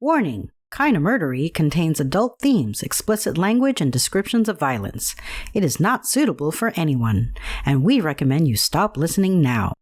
Warning! Kinda Murdery contains adult themes, explicit language, and descriptions of violence. It is not suitable for anyone, and we recommend you stop listening now.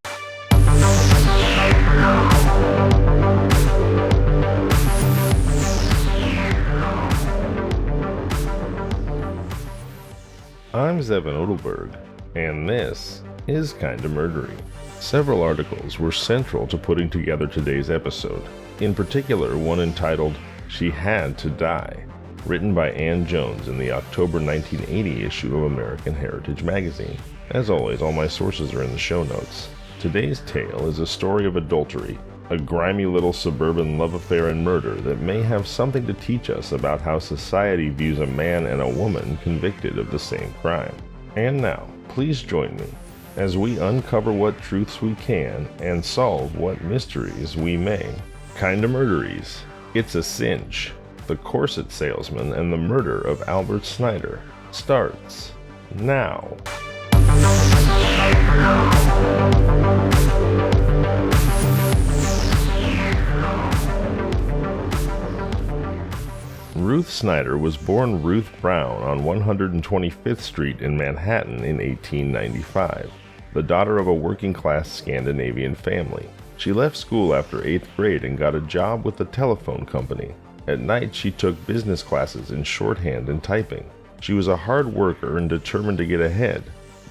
I'm Zevon Odelberg, and this is Kinda Murdery. Several articles were central to putting together today's episode, in particular one entitled She Had to Die, written by Ann Jones in the October 1980 issue of American Heritage magazine. As always, all my sources are in the show notes. Today's tale is a story of adultery, a grimy little suburban love affair and murder that may have something to teach us about how society views a man and a woman convicted of the same crime. And now, please join me as we uncover what truths we can and solve what mysteries we may. Kinda Murderies. It's a Cinch. The Corset Salesman and the Murder of Albert Snyder starts now. Ruth Snyder was born Ruth Brown on 125th Street in Manhattan in 1895, the daughter of a working-class Scandinavian family. She left school after 8th grade and got a job with a telephone company. At night, she took business classes in shorthand and typing. She was a hard worker and determined to get ahead,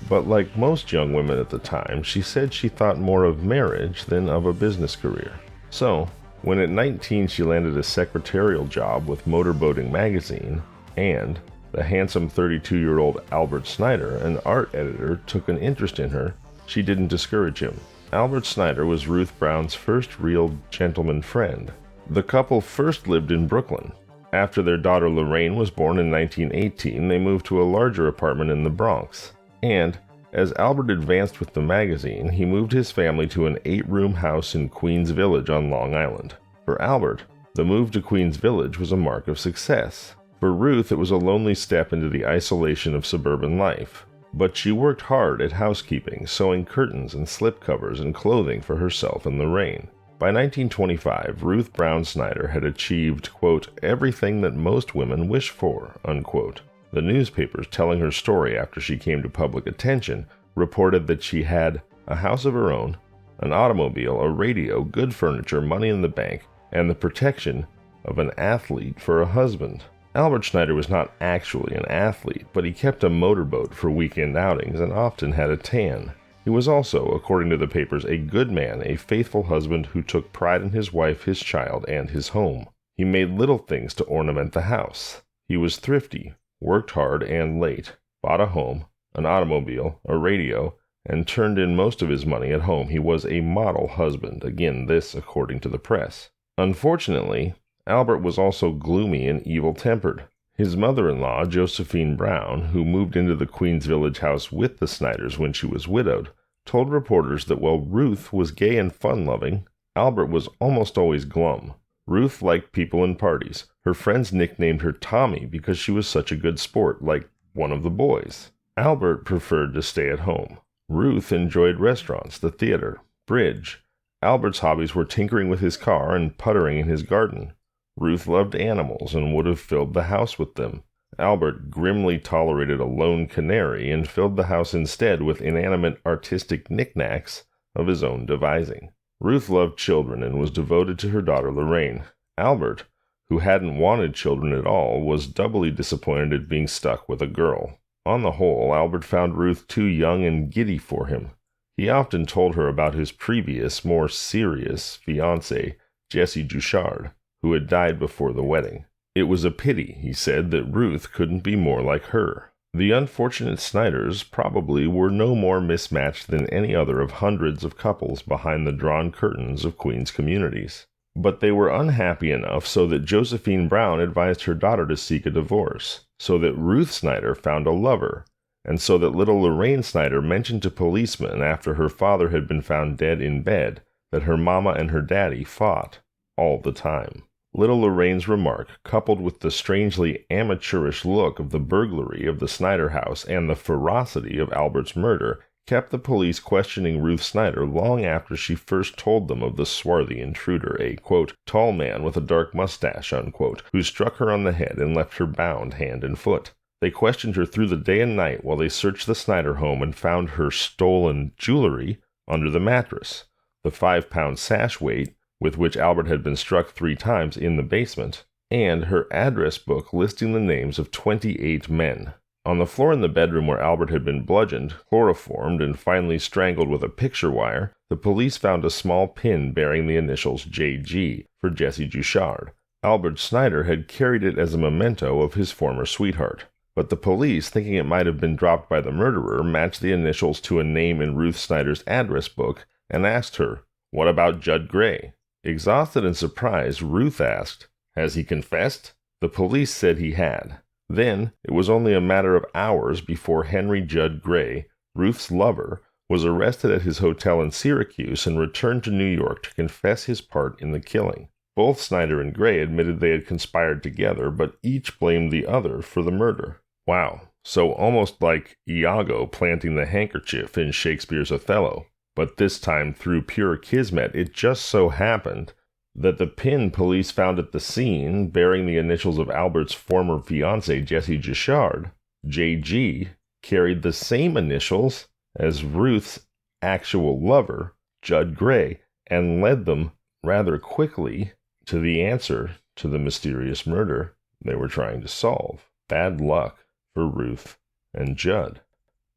but like most young women at the time, she said she thought more of marriage than of a business career. So, when at 19 she landed a secretarial job with Motorboating magazine, and the handsome 32-year-old Albert Snyder, an art editor, took an interest in her, she didn't discourage him. Albert Snyder was Ruth Brown's first real gentleman friend. The couple first lived in Brooklyn. After their daughter Lorraine was born in 1918, they moved to a larger apartment in the Bronx. And, as Albert advanced with the magazine, he moved his family to an 8-room house in Queens Village on Long Island. For Albert, the move to Queens Village was a mark of success. For Ruth, it was a lonely step into the isolation of suburban life. But she worked hard at housekeeping, sewing curtains and slipcovers and clothing for herself and Lorraine. By 1925, Ruth Brown Snyder had achieved, quote, everything that most women wish for, unquote. The newspapers telling her story after she came to public attention reported that she had a house of her own, an automobile, a radio, good furniture, money in the bank, and the protection of an athlete for a husband. Albert Snyder was not actually an athlete, but he kept a motorboat for weekend outings and often had a tan. He was also, according to the papers, a good man, a faithful husband who took pride in his wife, his child, and his home. He made little things to ornament the house. He was thrifty, worked hard and late, bought a home, an automobile, a radio, and turned in most of his money at home. He was a model husband, again this according to the press. Unfortunately, Albert was also gloomy and evil-tempered. His mother-in-law, Josephine Brown, who moved into the Queens Village house with the Snyders when she was widowed, told reporters that while Ruth was gay and fun-loving, Albert was almost always glum. Ruth liked people and parties. Her friends nicknamed her Tommy because she was such a good sport, like one of the boys. Albert preferred to stay at home. Ruth enjoyed restaurants, the theater, bridge. Albert's hobbies were tinkering with his car and puttering in his garden. Ruth loved animals and would have filled the house with them. Albert grimly tolerated a lone canary and filled the house instead with inanimate artistic knickknacks of his own devising. Ruth loved children and was devoted to her daughter Lorraine. Albert, who hadn't wanted children at all, was doubly disappointed at being stuck with a girl. On the whole, Albert found Ruth too young and giddy for him. He often told her about his previous, more serious fiancé, Jessie Juchard, who had died before the wedding. It was a pity, he said, that Ruth couldn't be more like her. The unfortunate Snyders probably were no more mismatched than any other of hundreds of couples behind the drawn curtains of Queens communities. But they were unhappy enough so that Josephine Brown advised her daughter to seek a divorce, so that Ruth Snyder found a lover, and so that little Lorraine Snyder mentioned to policemen after her father had been found dead in bed that her mama and her daddy fought all the time. Little Lorraine's remark, coupled with the strangely amateurish look of the burglary of the Snyder house and the ferocity of Albert's murder, kept the police questioning Ruth Snyder long after she first told them of the swarthy intruder, a, quote, tall man with a dark mustache, unquote, who struck her on the head and left her bound hand and foot. They questioned her through the day and night while they searched the Snyder home and found her stolen jewelry under the mattress, the 5-pound sash weight with which Albert had been struck 3 times in the basement, and her address book listing the names of 28 men. On the floor in the bedroom where Albert had been bludgeoned, chloroformed, and finally strangled with a picture wire, the police found a small pin bearing the initials JG for Jesse Juchard. Albert Snyder had carried it as a memento of his former sweetheart. But the police, thinking it might have been dropped by the murderer, matched the initials to a name in Ruth Snyder's address book and asked her, "What about Judd Gray?" Exhausted and surprised, Ruth asked, "Has he confessed?" The police said he had. Then, it was only a matter of hours before Henry Judd Gray, Ruth's lover, was arrested at his hotel in Syracuse and returned to New York to confess his part in the killing. Both Snyder and Gray admitted they had conspired together, but each blamed the other for the murder. Wow, so almost like Iago planting the handkerchief in Shakespeare's Othello. But this time, through pure kismet, it just so happened that the pin police found at the scene, bearing the initials of Albert's former fiancé Jesse Juchard, JG, carried the same initials as Ruth's actual lover, Judd Gray, and led them rather quickly to the answer to the mysterious murder they were trying to solve. Bad luck for Ruth and Judd.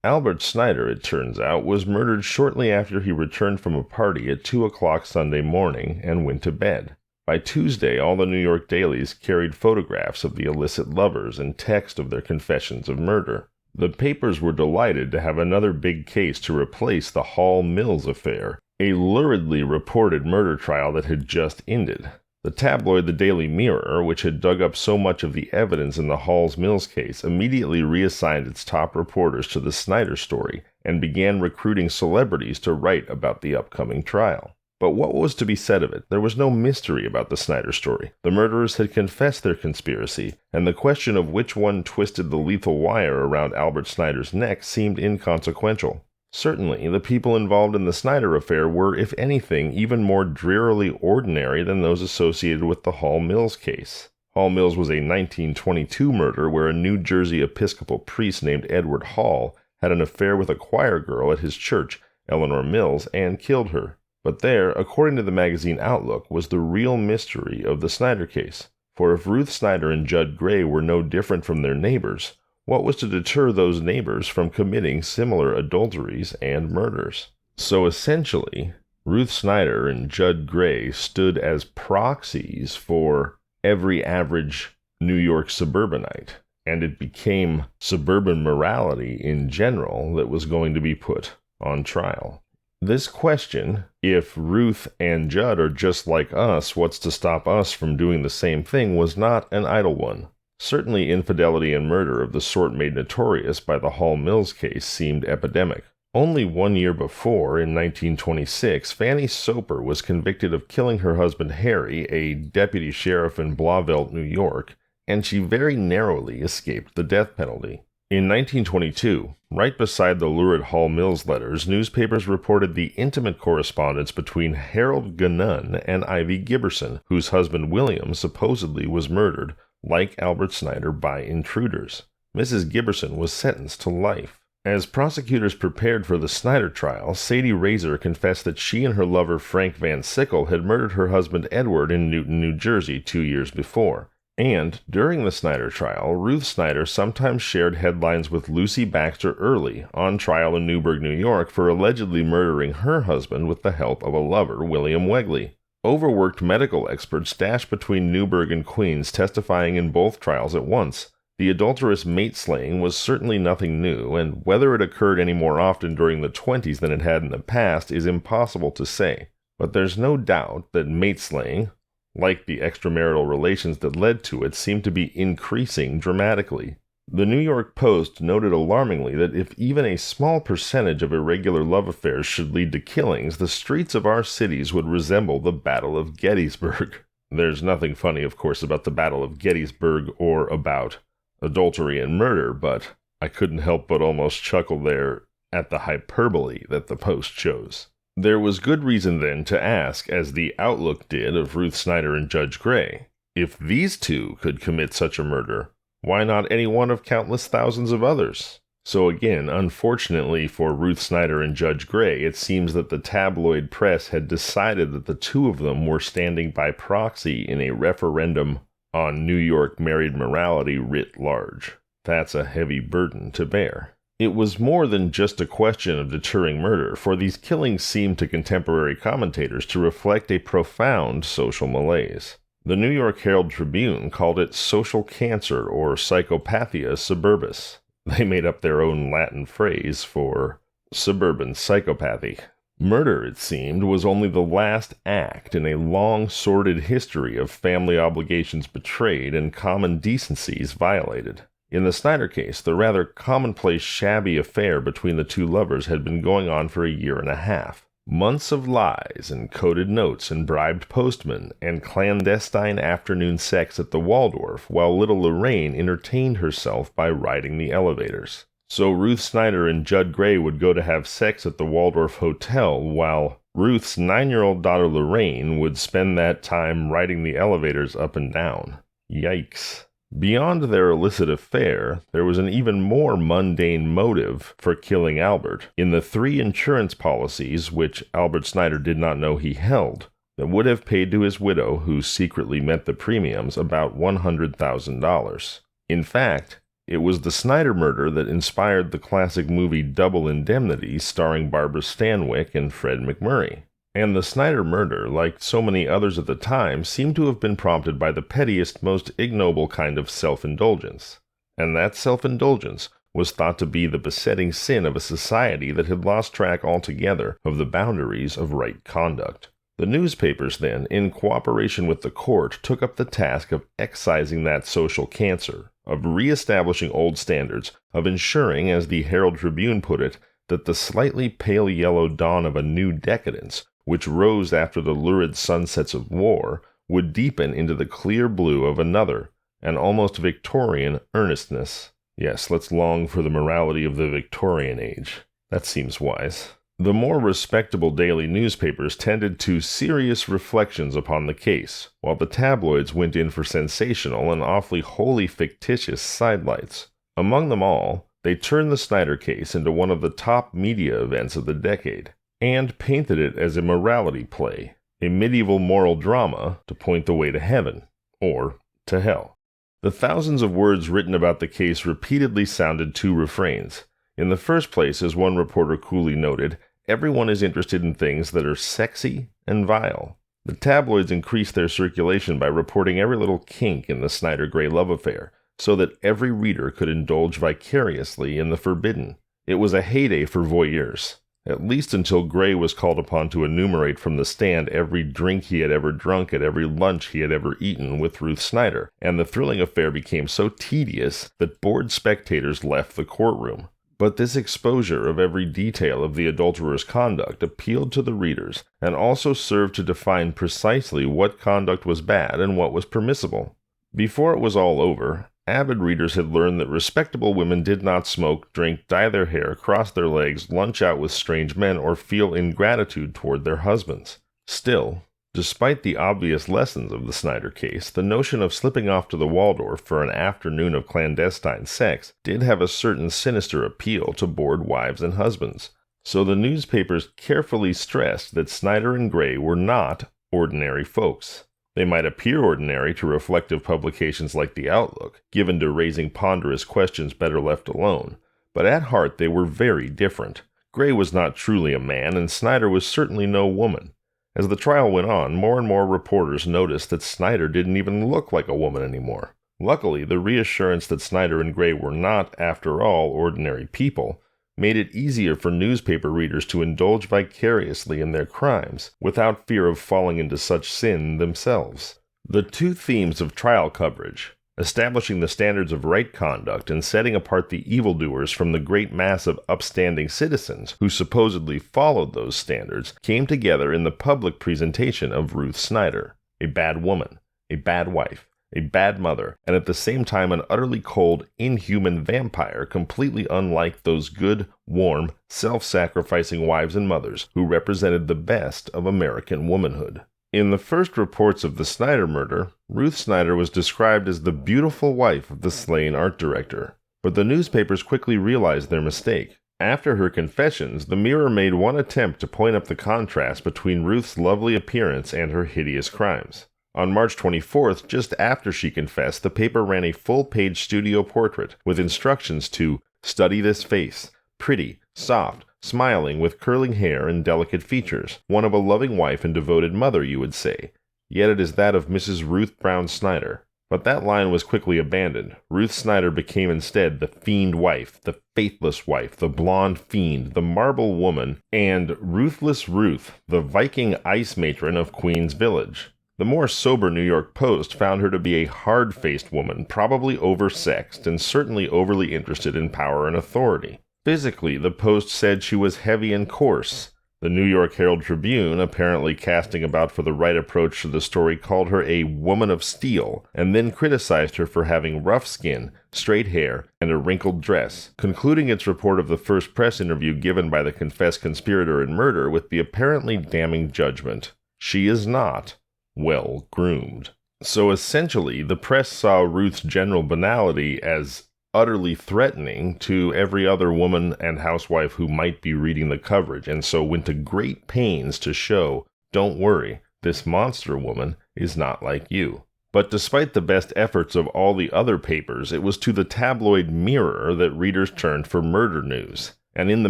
Albert Snyder, it turns out, was murdered shortly after he returned from a party at 2 o'clock Sunday morning and went to bed. By Tuesday, all the New York dailies carried photographs of the illicit lovers and text of their confessions of murder. The papers were delighted to have another big case to replace the Hall Mills affair, a luridly reported murder trial that had just ended. The tabloid The Daily Mirror, which had dug up so much of the evidence in the Hall Mills case, immediately reassigned its top reporters to the Snyder story and began recruiting celebrities to write about the upcoming trial. But what was to be said of it? There was no mystery about the Snyder story. The murderers had confessed their conspiracy, and the question of which one twisted the lethal wire around Albert Snyder's neck seemed inconsequential. Certainly, the people involved in the Snyder affair were, if anything, even more drearily ordinary than those associated with the Hall Mills case. Hall Mills was a 1922 murder where a New Jersey Episcopal priest named Edward Hall had an affair with a choir girl at his church, Eleanor Mills, and killed her. But there, according to the magazine Outlook, was the real mystery of the Snyder case. For if Ruth Snyder and Judd Gray were no different from their neighbors, what was to deter those neighbors from committing similar adulteries and murders? So essentially, Ruth Snyder and Judd Gray stood as proxies for every average New York suburbanite, and it became suburban morality in general that was going to be put on trial. This question, if Ruth and Judd are just like us, what's to stop us from doing the same thing, was not an idle one. Certainly infidelity and murder of the sort made notorious by the Hall Mills case seemed epidemic. Only 1 year before, in 1926, Fanny Soper was convicted of killing her husband Harry, a deputy sheriff in Blauvelt, New York, and she very narrowly escaped the death penalty. In 1922, right beside the lurid Hall Mills letters, newspapers reported the intimate correspondence between Harold Gannon and Ivy Giberson, whose husband William supposedly was murdered, like Albert Snyder, by intruders. Mrs. Giberson was sentenced to life. As prosecutors prepared for the Snyder trial, Sadie Razor confessed that she and her lover Frank Van Sickle had murdered her husband Edward in Newton, New Jersey 2 years before. And, during the Snyder trial, Ruth Snyder sometimes shared headlines with Lucy Baxter Early, on trial in Newburgh, New York, for allegedly murdering her husband with the help of a lover, William Wegley. Overworked medical experts dashed between Newburgh and Queens, testifying in both trials at once. The adulterous mate-slaying was certainly nothing new, and whether it occurred any more often during the 20s than it had in the past is impossible to say. But there's no doubt that mate-slaying, like the extramarital relations that led to it, seemed to be increasing dramatically. The New York Post noted alarmingly that if even a small percentage of irregular love affairs should lead to killings, the streets of our cities would resemble the Battle of Gettysburg. There's nothing funny, of course, about the Battle of Gettysburg or about adultery and murder, but I couldn't help but almost chuckle there at the hyperbole that the Post chose. There was good reason then to ask, as the Outlook did of Ruth Snyder and Judge Gray, if these two could commit such a murder, why not any one of countless thousands of others? So again, unfortunately for Ruth Snyder and Judge Gray, it seems that the tabloid press had decided that the two of them were standing by proxy in a referendum on New York married morality writ large. That's a heavy burden to bear. It was more than just a question of deterring murder, for these killings seemed to contemporary commentators to reflect a profound social malaise. The New York Herald Tribune called it social cancer or psychopathia suburbis. They made up their own Latin phrase for suburban psychopathy. Murder, it seemed, was only the last act in a long, sordid history of family obligations betrayed and common decencies violated. In the Snyder case, the rather commonplace, shabby affair between the two lovers had been going on for a year and a half. Months of lies and coded notes and bribed postmen and clandestine afternoon sex at the Waldorf while little Lorraine entertained herself by riding the elevators. So Ruth Snyder and Judd Gray would go to have sex at the Waldorf Hotel while Ruth's 9-year-old daughter Lorraine would spend that time riding the elevators up and down. Yikes. Beyond their illicit affair, there was an even more mundane motive for killing Albert in the 3 insurance policies which Albert Snyder did not know he held that would have paid to his widow, who secretly met the premiums, about $100,000. In fact, it was the Snyder murder that inspired the classic movie Double Indemnity starring Barbara Stanwyck and Fred MacMurray. And the Snyder murder, like so many others at the time, seemed to have been prompted by the pettiest, most ignoble kind of self-indulgence. And that self-indulgence was thought to be the besetting sin of a society that had lost track altogether of the boundaries of right conduct. The newspapers then, in cooperation with the court, took up the task of excising that social cancer, of re-establishing old standards, of ensuring, as the Herald Tribune put it, that the slightly pale yellow dawn of a new decadence, which rose after the lurid sunsets of war, would deepen into the clear blue of another, an almost Victorian earnestness. Yes, let's long for the morality of the Victorian age. That seems wise. The more respectable daily newspapers tended to serious reflections upon the case, while the tabloids went in for sensational and awfully wholly fictitious sidelights. Among them all, they turned the Snyder case into one of the top media events of the decade, and painted it as a morality play, a medieval moral drama to point the way to heaven, or to hell. The thousands of words written about the case repeatedly sounded 2 refrains. In the first place, as one reporter coolly noted, everyone is interested in things that are sexy and vile. The tabloids increased their circulation by reporting every little kink in the Snyder-Gray love affair, so that every reader could indulge vicariously in the forbidden. It was a heyday for voyeurs, at least until Gray was called upon to enumerate from the stand every drink he had ever drunk at every lunch he had ever eaten with Ruth Snyder, and the thrilling affair became so tedious that bored spectators left the courtroom. But this exposure of every detail of the adulterer's conduct appealed to the readers, and also served to define precisely what conduct was bad and what was permissible. Before it was all over, avid readers had learned that respectable women did not smoke, drink, dye their hair, cross their legs, lunch out with strange men, or feel ingratitude toward their husbands. Still, despite the obvious lessons of the Snyder case, the notion of slipping off to the Waldorf for an afternoon of clandestine sex did have a certain sinister appeal to bored wives and husbands. So the newspapers carefully stressed that Snyder and Gray were not ordinary folks. They might appear ordinary to reflective publications like The Outlook, given to raising ponderous questions better left alone, but at heart they were very different. Gray was not truly a man, and Snyder was certainly no woman. As the trial went on, more and more reporters noticed that Snyder didn't even look like a woman anymore. Luckily, the reassurance that Snyder and Gray were not, after all, ordinary people made it easier for newspaper readers to indulge vicariously in their crimes, without fear of falling into such sin themselves. The 2 themes of trial coverage, establishing the standards of right conduct and setting apart the evildoers from the great mass of upstanding citizens who supposedly followed those standards, came together in the public presentation of Ruth Snyder, a bad woman, a bad wife, a bad mother, and at the same time an utterly cold, inhuman vampire completely unlike those good, warm, self-sacrificing wives and mothers who represented the best of American womanhood. In the first reports of the Snyder murder, Ruth Snyder was described as the beautiful wife of the slain art director, but the newspapers quickly realized their mistake. After her confessions, the Mirror made one attempt to point up the contrast between Ruth's lovely appearance and her hideous crimes. On March 24th, just after she confessed, the paper ran a full-page studio portrait with instructions to study this face, pretty, soft, smiling with curling hair and delicate features, one of a loving wife and devoted mother, you would say. Yet it is that of Mrs. Ruth Brown Snyder. But that line was quickly abandoned. Ruth Snyder became instead the fiend wife, the faithless wife, the blonde fiend, the marble woman, and Ruthless Ruth, the Viking ice matron of Queens Village. The more sober New York Post found her to be a hard-faced woman, probably oversexed and certainly overly interested in power and authority. Physically, the Post said she was heavy and coarse. The New York Herald Tribune, apparently casting about for the right approach to the story, called her a woman of steel, and then criticized her for having rough skin, straight hair, and a wrinkled dress, concluding its report of the first press interview given by the confessed conspirator in murder with the apparently damning judgment: she is not well groomed. So essentially, the press saw Ruth's general banality as utterly threatening to every other woman and housewife who might be reading the coverage, and so went to great pains to show, don't worry, this monster woman is not like you. But despite the best efforts of all the other papers, it was to the tabloid Mirror that readers turned for murder news. And in the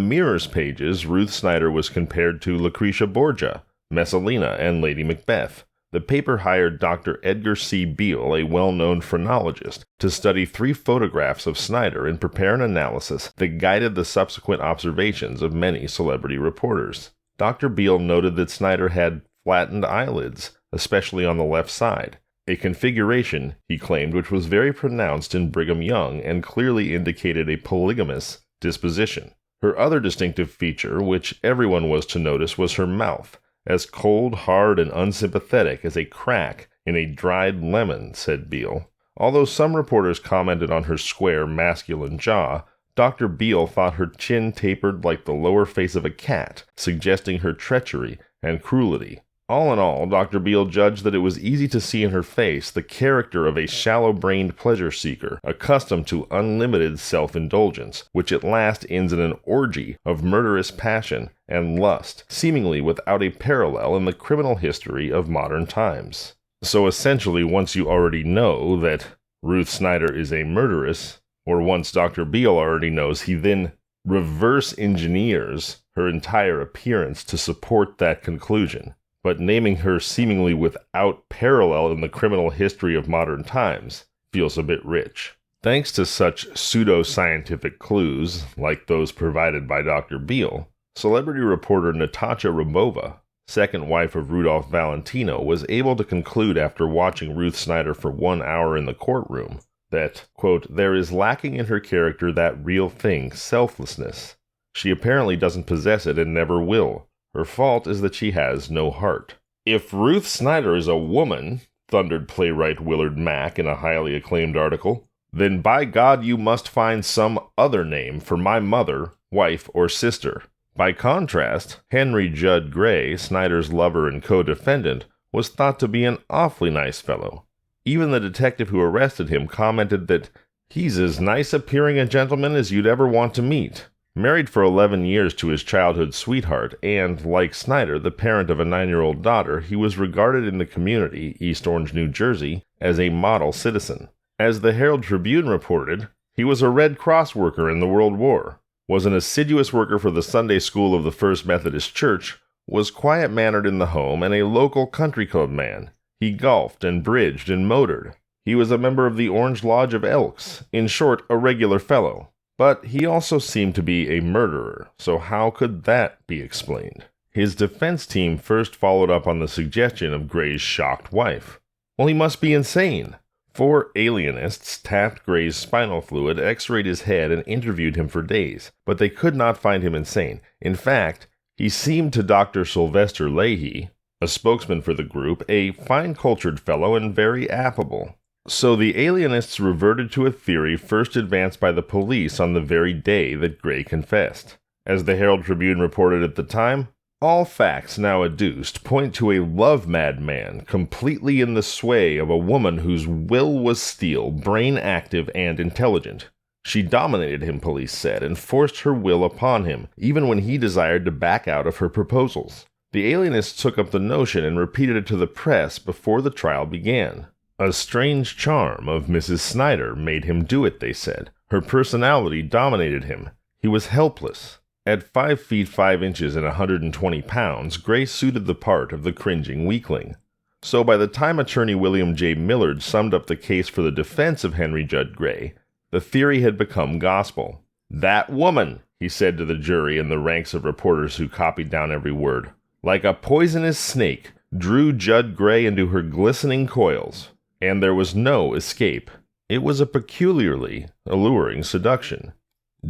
Mirror's pages, Ruth Snyder was compared to Lucretia Borgia, Messalina, and Lady Macbeth. The paper hired Dr. Edgar C. Beale, a well-known phrenologist, to study 3 photographs of Snyder and prepare an analysis that guided the subsequent observations of many celebrity reporters. Dr. Beale noted that Snyder had flattened eyelids, especially on the left side, a configuration, he claimed, which was very pronounced in Brigham Young and clearly indicated a polygamous disposition. Her other distinctive feature, which everyone was to notice, was her mouth, as cold, hard, and unsympathetic as a crack in a dried lemon, said Beale. Although some reporters commented on her square, masculine jaw, Dr. Beale thought her chin tapered like the lower face of a cat, suggesting her treachery and cruelty. All in all, Dr. Beale judged that it was easy to see in her face the character of a shallow-brained pleasure-seeker, accustomed to unlimited self-indulgence, which at last ends in an orgy of murderous passion and lust, seemingly without a parallel in the criminal history of modern times. So essentially, once you already know that Ruth Snyder is a murderess, or once Dr. Beale already knows, he then reverse engineers her entire appearance to support that conclusion. But naming her seemingly without parallel in the criminal history of modern times feels a bit rich. Thanks to such pseudo-scientific clues, like those provided by Dr. Beale, celebrity reporter Natasha Ramova, second wife of Rudolph Valentino, was able to conclude after watching Ruth Snyder for 1 hour in the courtroom that, quote, there is lacking in her character that real thing, selflessness. She apparently doesn't possess it and never will. Her fault is that she has no heart. If Ruth Snyder is a woman, thundered playwright Willard Mack in a highly acclaimed article, then by God you must find some other name for my mother, wife, or sister. By contrast, Henry Judd Gray, Snyder's lover and co-defendant, was thought to be an awfully nice fellow. Even the detective who arrested him commented that he's as nice-appearing a gentleman as you'd ever want to meet. Married for 11 years to his childhood sweetheart, and, like Snyder, the parent of a 9-year-old daughter, he was regarded in the community, East Orange, New Jersey, as a model citizen. As the Herald Tribune reported, he was a Red Cross worker in the World War, was an assiduous worker for the Sunday School of the First Methodist Church, was quiet-mannered in the home, and a local country club man. He golfed and bridged and motored. He was a member of the Orange Lodge of Elks, in short, a regular fellow. But he also seemed to be a murderer, so how could that be explained? His defense team first followed up on the suggestion of Gray's shocked wife. Well, he must be insane. 4 alienists tapped Gray's spinal fluid, x-rayed his head, and interviewed him for days, but they could not find him insane. In fact, he seemed to Dr. Sylvester Leahy, a spokesman for the group, a fine-cultured fellow and very affable. So the alienists reverted to a theory first advanced by the police on the very day that Gray confessed. As the Herald Tribune reported at the time, all facts now adduced point to a love-mad man completely in the sway of a woman whose will was steel, brain active, and intelligent. She dominated him, police said, and forced her will upon him, even when he desired to back out of her proposals. The alienists took up the notion and repeated it to the press before the trial began. A strange charm of Mrs. Snyder made him do it, they said. Her personality dominated him. He was helpless. At 5 feet 5 inches and 120 pounds, Gray suited the part of the cringing weakling. So by the time attorney William J. Millard summed up the case for the defense of Henry Judd Gray, the theory had become gospel. "That woman," he said to the jury and the ranks of reporters who copied down every word, "like a poisonous snake, drew Judd Gray into her glistening coils. And there was no escape. It was a peculiarly alluring seduction.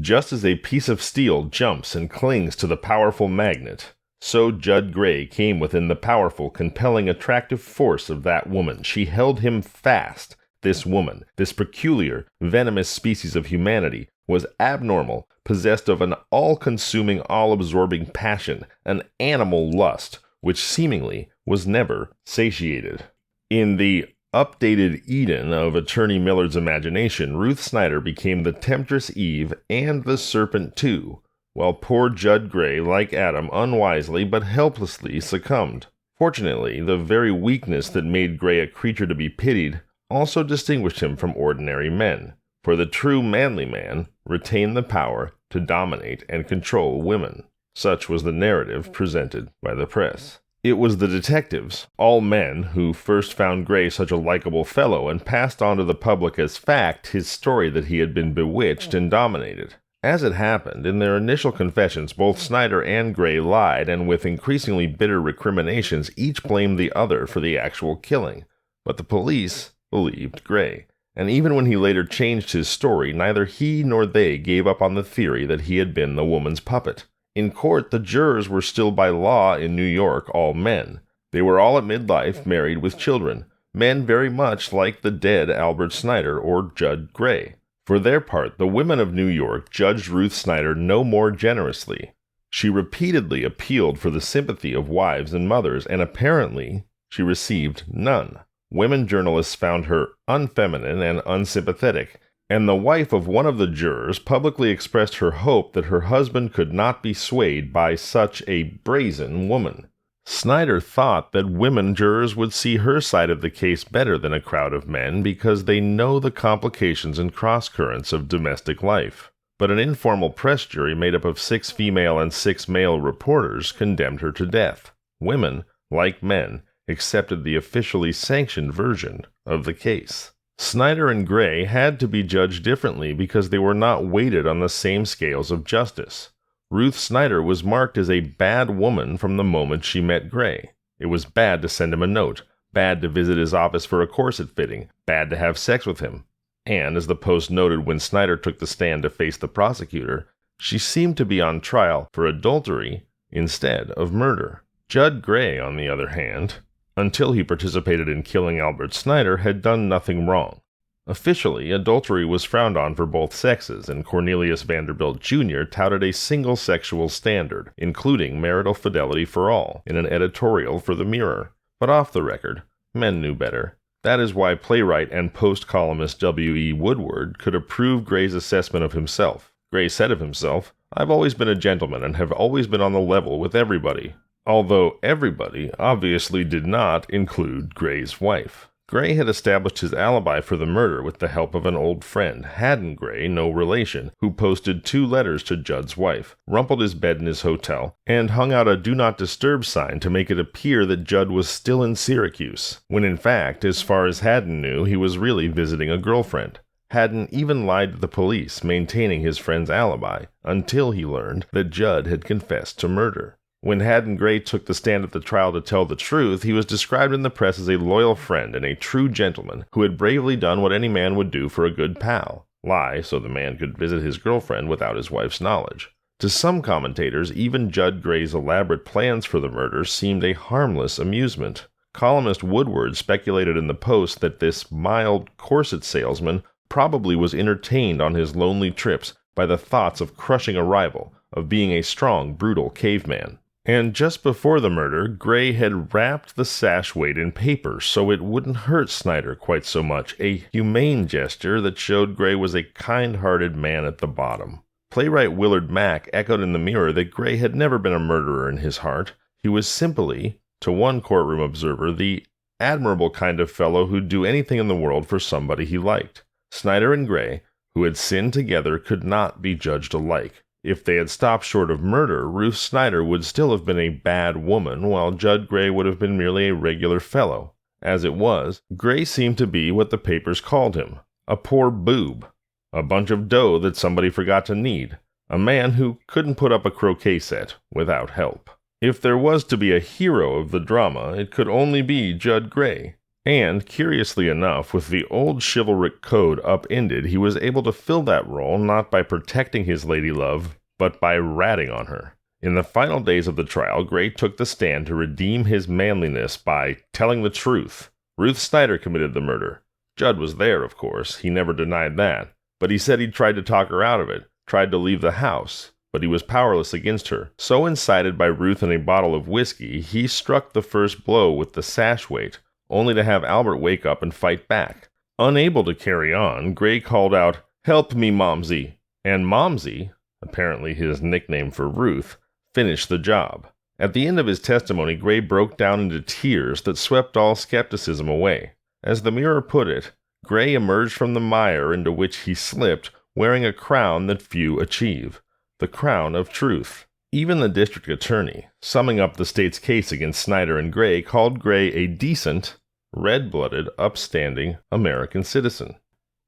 Just as a piece of steel jumps and clings to the powerful magnet, so Judd Gray came within the powerful, compelling, attractive force of that woman. She held him fast. This woman, this peculiar, venomous species of humanity, was abnormal, possessed of an all-consuming, all-absorbing passion, an animal lust, which seemingly was never satiated." In the updated Eden of attorney Millard's imagination, Ruth Snyder became the temptress Eve and the serpent too, while poor Judd Gray, like Adam, unwisely but helplessly succumbed. Fortunately, the very weakness that made Gray a creature to be pitied also distinguished him from ordinary men, for the true manly man retained the power to dominate and control women. Such was the narrative presented by the press. It was the detectives, all men, who first found Gray such a likable fellow and passed on to the public as fact his story that he had been bewitched and dominated. As it happened, in their initial confessions, both Snyder and Gray lied, and with increasingly bitter recriminations, each blamed the other for the actual killing. But the police believed Gray, and even when he later changed his story, neither he nor they gave up on the theory that he had been the woman's puppet. In court, the jurors were still by law in New York all men. They were all at midlife, married with children, men very much like the dead Albert Snyder or Judd Gray. For their part, the women of New York judged Ruth Snyder no more generously. She repeatedly appealed for the sympathy of wives and mothers, and apparently she received none. Women journalists found her unfeminine and unsympathetic, and the wife of one of the jurors publicly expressed her hope that her husband could not be swayed by such a brazen woman. Snyder thought that women jurors would see her side of the case better than a crowd of men because they know the complications and cross-currents of domestic life. But an informal press jury made up of 6 female and 6 male reporters condemned her to death. Women, like men, accepted the officially sanctioned version of the case. Snyder and Gray had to be judged differently because they were not weighted on the same scales of justice. Ruth Snyder was marked as a bad woman from the moment she met Gray. It was bad to send him a note, bad to visit his office for a corset fitting, bad to have sex with him. And, as the Post noted when Snyder took the stand to face the prosecutor, she seemed to be on trial for adultery instead of murder. Judd Gray, on the other hand, until he participated in killing Albert Snyder, had done nothing wrong. Officially, adultery was frowned on for both sexes, and Cornelius Vanderbilt Jr. touted a single sexual standard, including marital fidelity for all, in an editorial for the Mirror. But off the record, men knew better. That is why playwright and Post-columnist W.E. Woodward could approve Gray's assessment of himself. Gray said of himself, "I've always been a gentleman and have always been on the level with everybody." Although everybody obviously did not include Gray's wife. Gray had established his alibi for the murder with the help of an old friend, Haddon Gray, no relation, who posted 2 letters to Judd's wife, rumpled his bed in his hotel, and hung out a Do Not Disturb sign to make it appear that Judd was still in Syracuse, when in fact, as far as Haddon knew, he was really visiting a girlfriend. Haddon even lied to the police, maintaining his friend's alibi, until he learned that Judd had confessed to murder. When Haddon Gray took the stand at the trial to tell the truth, he was described in the press as a loyal friend and a true gentleman who had bravely done what any man would do for a good pal: lie so the man could visit his girlfriend without his wife's knowledge. To some commentators, even Judd Gray's elaborate plans for the murder seemed a harmless amusement. Columnist Woodward speculated in the Post that this mild corset salesman probably was entertained on his lonely trips by the thoughts of crushing a rival, of being a strong, brutal caveman. And just before the murder, Gray had wrapped the sash weight in paper so it wouldn't hurt Snyder quite so much, a humane gesture that showed Gray was a kind-hearted man at the bottom. Playwright Willard Mack echoed in the Mirror that Gray had never been a murderer in his heart. He was simply, to one courtroom observer, the admirable kind of fellow who'd do anything in the world for somebody he liked. Snyder and Gray, who had sinned together, could not be judged alike. If they had stopped short of murder, Ruth Snyder would still have been a bad woman, while Judd Gray would have been merely a regular fellow. As it was, Gray seemed to be what the papers called him, a poor boob, a bunch of dough that somebody forgot to knead, a man who couldn't put up a croquet set without help. If there was to be a hero of the drama, it could only be Judd Gray. And, curiously enough, with the old chivalric code upended, he was able to fill that role not by protecting his lady love, but by ratting on her. In the final days of the trial, Gray took the stand to redeem his manliness by telling the truth. Ruth Snyder committed the murder. Judd was there, of course. He never denied that. But he said he tried to talk her out of it, tried to leave the house. But he was powerless against her. So incited by Ruth and a bottle of whiskey, he struck the first blow with the sash weight, only to have Albert wake up and fight back. Unable to carry on, Gray called out, "Help me, Momsey!" And Momsey, apparently his nickname for Ruth, finished the job. At the end of his testimony, Gray broke down into tears that swept all skepticism away. As the Mirror put it, Gray emerged from the mire into which he slipped, wearing a crown that few achieve, the crown of truth. Even the district attorney, summing up the state's case against Snyder and Gray, called Gray a decent, red-blooded, upstanding American citizen.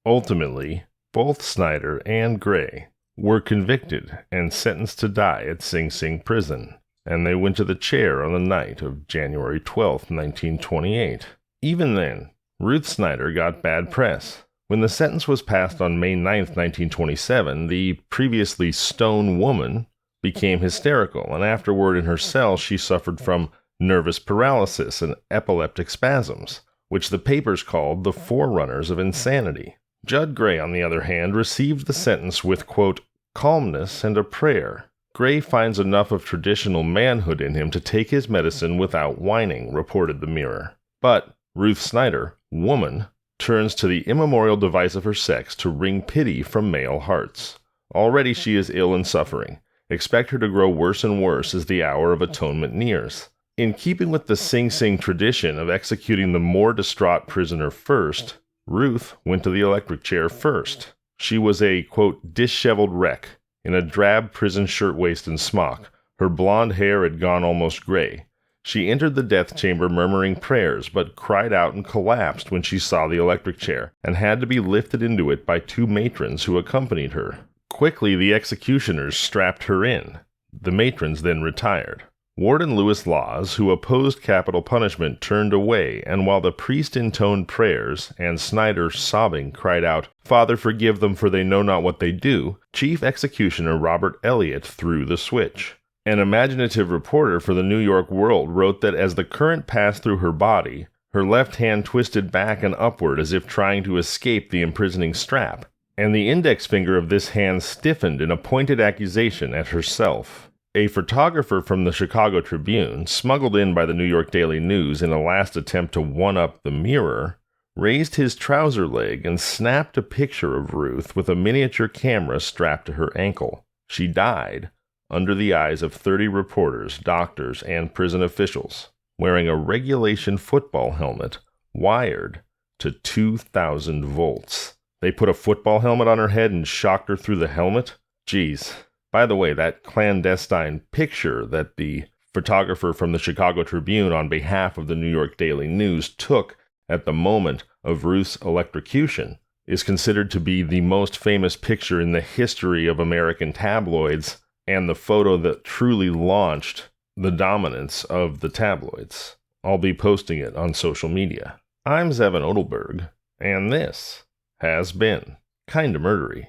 Ultimately, both Snyder and Gray were convicted and sentenced to die at Sing Sing prison, and they went to the chair on the night of January 12, 1928. Even then, Ruth Snyder got bad press. When the sentence was passed on May 9, 1927, the previously stone woman became hysterical, and afterward in her cell she suffered from nervous paralysis and epileptic spasms, which the papers called the forerunners of insanity. Judd Gray, on the other hand, received the sentence with, quote, calmness and a prayer. Gray finds enough of traditional manhood in him to take his medicine without whining, reported the Mirror. But Ruth Snyder, woman, turns to the immemorial device of her sex to wring pity from male hearts. Already she is ill and suffering. Expect her to grow worse and worse as the hour of atonement nears. In keeping with the Sing Sing tradition of executing the more distraught prisoner first, Ruth went to the electric chair first. She was a, quote, disheveled wreck, in a drab prison shirtwaist and smock. Her blonde hair had gone almost gray. She entered the death chamber murmuring prayers, but cried out and collapsed when she saw the electric chair, and had to be lifted into it by two matrons who accompanied her. Quickly, the executioners strapped her in. The matrons then retired. Warden Lewis Laws, who opposed capital punishment, turned away, and while the priest intoned prayers, and Snyder, sobbing, cried out, "Father, forgive them, for they know not what they do," Chief Executioner Robert Elliott threw the switch. An imaginative reporter for the New York World wrote that as the current passed through her body, her left hand twisted back and upward as if trying to escape the imprisoning strap, and the index finger of this hand stiffened in a pointed accusation at herself. A photographer from the Chicago Tribune, smuggled in by the New York Daily News in a last attempt to one-up the Mirror, raised his trouser leg and snapped a picture of Ruth with a miniature camera strapped to her ankle. She died, under the eyes of 30 reporters, doctors, and prison officials, wearing a regulation football helmet wired to 2,000 volts. They put a football helmet on her head and shocked her through the helmet? Geez. By the way, that clandestine picture that the photographer from the Chicago Tribune on behalf of the New York Daily News took at the moment of Ruth's electrocution is considered to be the most famous picture in the history of American tabloids and the photo that truly launched the dominance of the tabloids. I'll be posting it on social media. I'm Zevon Odelberg, and this has been Kinda Murdery.